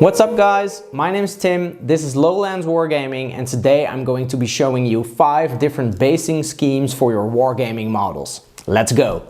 What's up guys, my name is Tim, this is Lowlands Wargaming, and today I'm going to be showing you 5 different basing schemes for your Wargaming models. Let's go!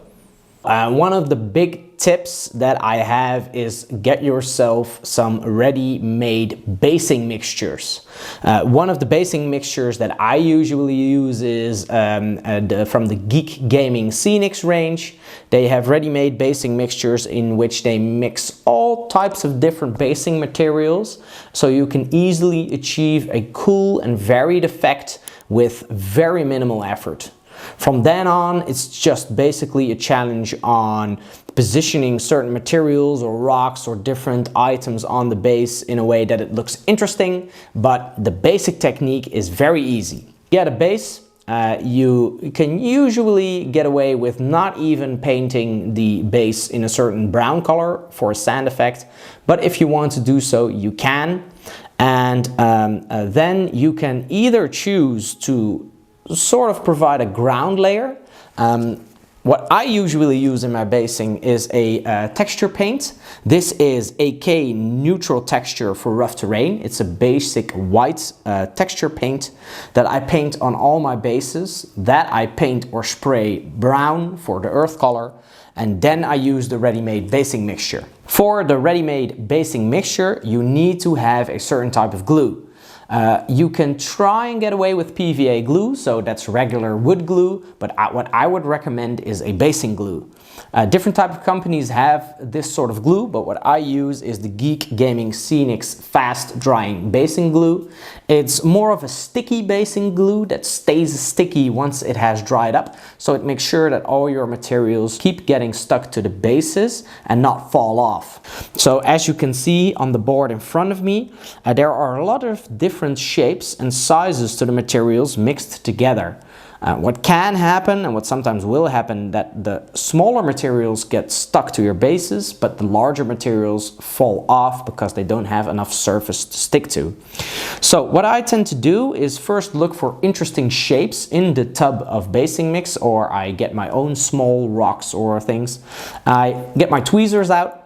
One of the big tips that I have is get yourself some ready-made basing mixtures. One of the basing mixtures that I usually use is from the Geek Gaming Scenics range. They have ready-made basing mixtures in which they mix all types of different basing materials, so you can easily achieve a cool and varied effect with very minimal effort. From then on, it's just basically a challenge on positioning certain materials or rocks or different items on the base in a way that it looks interesting, but the basic technique is very easy. Get a base. You can usually get away with not even painting the base in a certain brown color for a sand effect, but if you want to do so, you can. And then you can either choose to sort of provide a ground layer. What I usually use in my basing is a texture paint. This is AK neutral texture for rough terrain. It's a basic white texture paint that I paint on all my bases. That I paint or spray brown for the earth color, and then I use the ready-made basing mixture. For the ready-made basing mixture, you need to have a certain type of glue. You can try and get away with PVA glue, so that's regular wood glue, but what I would recommend is a basing glue. Different type of companies have this sort of glue, but what I use is the Geek Gaming Scenics fast drying basing glue. It's more of a sticky basing glue that stays sticky once it has dried up, so it makes sure that all your materials keep getting stuck to the bases and not fall off. So as you can see on the board in front of me, there are a lot of different shapes and sizes to the materials mixed together. What can happen, and what sometimes will happen, that the smaller materials get stuck to your bases, but the larger materials fall off because they don't have enough surface to stick to. So what I tend to do is first look for interesting shapes in the tub of basing mix, or I get my own small rocks or things. I get my tweezers out,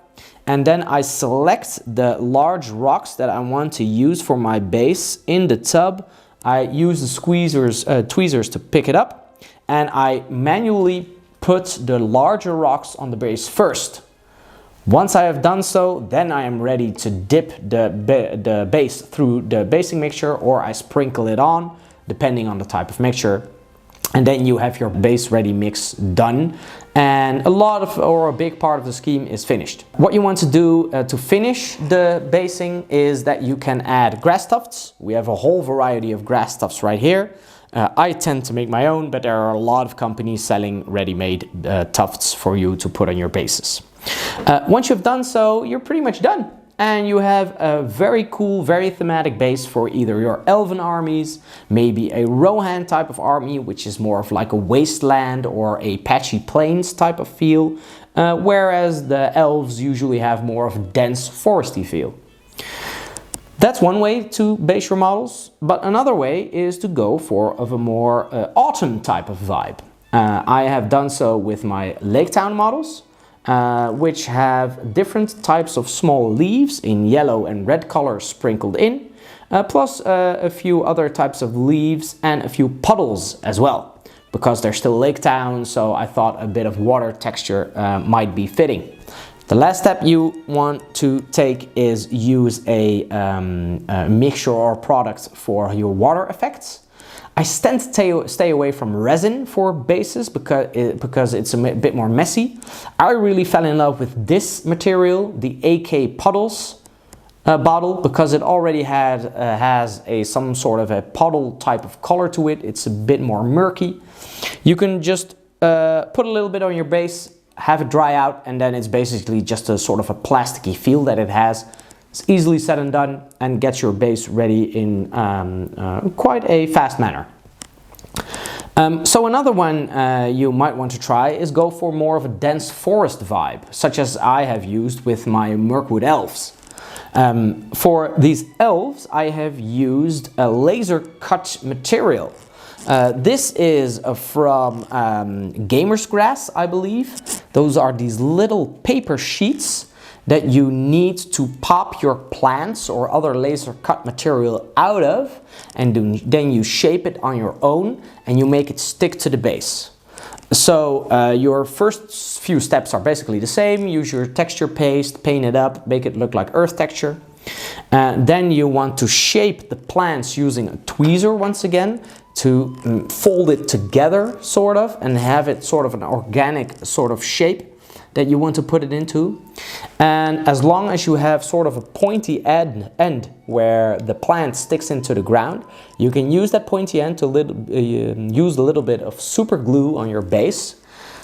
and then I select the large rocks that I want to use for my base in the tub. I use the tweezers to pick it up, and I manually put the larger rocks on the base first. Once I have done so, then I am ready to dip the base through the basing mixture, or I sprinkle it on, depending on the type of mixture. And then you have your base ready mix done, and a big part of the scheme is finished. What you want to do to finish the basing is that you can add grass tufts. We have a whole variety of grass tufts right here. I tend to make my own, but there are a lot of companies selling ready-made tufts for you to put on your bases. Once you've done so, you're pretty much done. And you have a very cool, very thematic base for either your elven armies, maybe a Rohan type of army, which is more of like a wasteland or a patchy plains type of feel, whereas the elves usually have more of a dense foresty feel. That's one way to base your models, but another way is to go for a more autumn type of vibe. I have done so with my Lake Town models, which have different types of small leaves in yellow and red color sprinkled in, plus a few other types of leaves and a few puddles as well, because they're still Lake Town, so I thought a bit of water texture might be fitting. The last step you want to take is use a mixture or product for your water effects. I tend to stay away from resin for bases because it's a bit more messy. I really fell in love with this material, the AK Puddles bottle, because it already has some sort of a puddle type of color to it. It's a bit more murky. You can just put a little bit on your base, have it dry out, and then it's basically just a sort of a plasticky feel that it has. It's easily said and done, and gets your base ready in quite a fast manner. So another one you might want to try is go for more of a dense forest vibe, such as I have used with my Mirkwood elves. For these elves, I have used a laser cut material. This is from Gamer's Grass, I believe. Those are these little paper sheets that you need to pop your plants or other laser cut material out of, and then you shape it on your own and you make it stick to the base. So your first few steps are basically the same. Use your texture paste, paint it up, make it look like earth texture. Then you want to shape the plants using a tweezer once again to fold it together sort of and have it sort of an organic sort of shape that you want to put it into. And as long as you have sort of a pointy end where the plant sticks into the ground, you can use that pointy end to use a little bit of super glue on your base,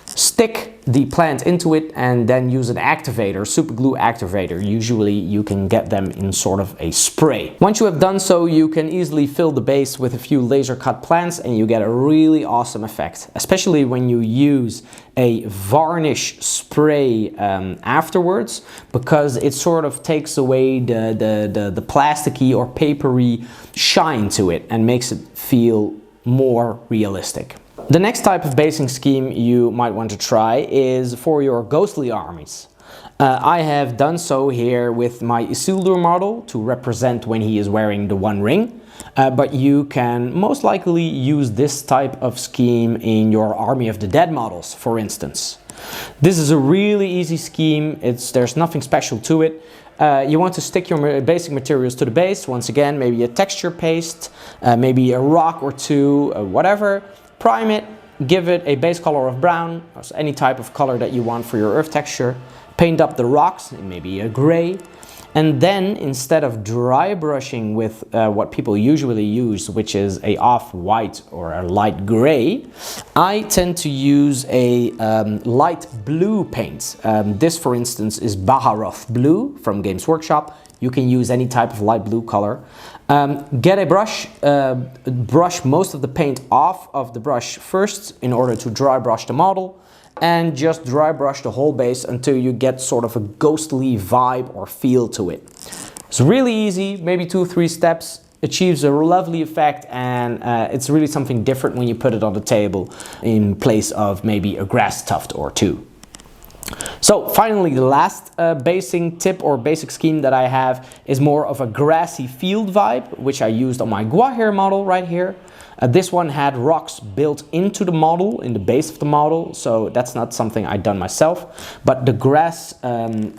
stick the plant into it, and then use an activator, super glue activator. Usually you can get them in sort of a spray. Once you have done so, you can easily fill the base with a few laser cut plants and you get a really awesome effect, especially when you use a varnish spray afterwards, because it sort of takes away the plasticky or papery shine to it and makes it feel more realistic. The next type of basing scheme you might want to try is for your ghostly armies. I have done so here with my Isildur model to represent when he is wearing the One Ring, but you can most likely use this type of scheme in your Army of the Dead models, for instance. This is a really easy scheme. There's nothing special to it. You want to stick your basic materials to the base. Once again, maybe a texture paste, maybe a rock or two, whatever. Prime it, give it a base color of brown, or any type of color that you want for your earth texture. Paint up the rocks, maybe a gray. And then instead of dry brushing with what people usually use, which is a off-white or a light gray, I tend to use a light blue paint. This, for instance, is Baharoth Blue from Games Workshop. You can use any type of light blue color. Get a brush, brush most of the paint off of the brush first in order to dry brush the model, and just dry brush the whole base until you get sort of a ghostly vibe or feel to it. It's really easy, maybe 2-3 steps, achieves a lovely effect, and it's really something different when you put it on the table in place of maybe a grass tuft or two. So finally, the last basing tip or basic scheme that I have is more of a grassy field vibe, which I used on my Gwahir model right here. This one had rocks built into the model, in the base of the model, so that's not something I've done myself. But the grass, around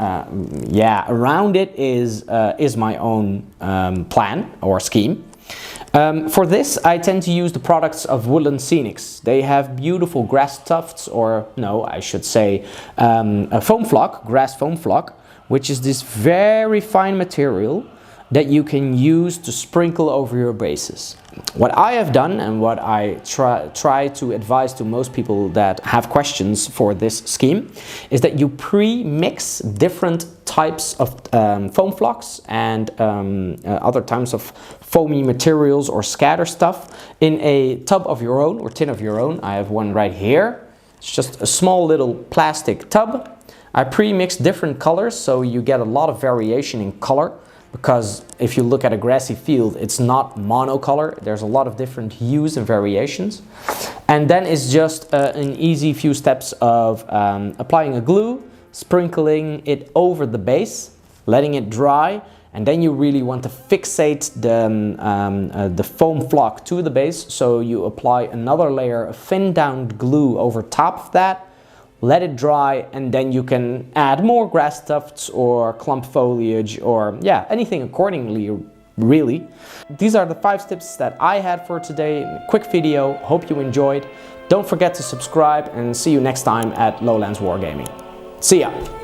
it is my own plan or scheme. For this, I tend to use the products of Woodland Scenics. They have beautiful grass tufts, or no, I should say a foam flock, grass foam flock, which is this very fine material that you can use to sprinkle over your bases. What I have done, and what I try to advise to most people that have questions for this scheme, is that you pre-mix different types of foam flocks and other types of foamy materials or scatter stuff in a tub of your own or tin of your own. I have one right here. It's just a small little plastic tub. I pre-mix different colors, so you get a lot of variation in color. Because if you look at a grassy field, it's not monocolor. There's a lot of different hues and variations. And then it's just an easy few steps of applying a glue, sprinkling it over the base, letting it dry, and then you really want to fixate the foam flock to the base. So you apply another layer of thin down glue over top of that, let it dry, and then you can add more grass tufts or clump foliage or anything accordingly, really. These are the 5 tips that I had for today. Quick video, hope you enjoyed. Don't forget to subscribe, and see you next time at Lowlands Wargaming. See ya!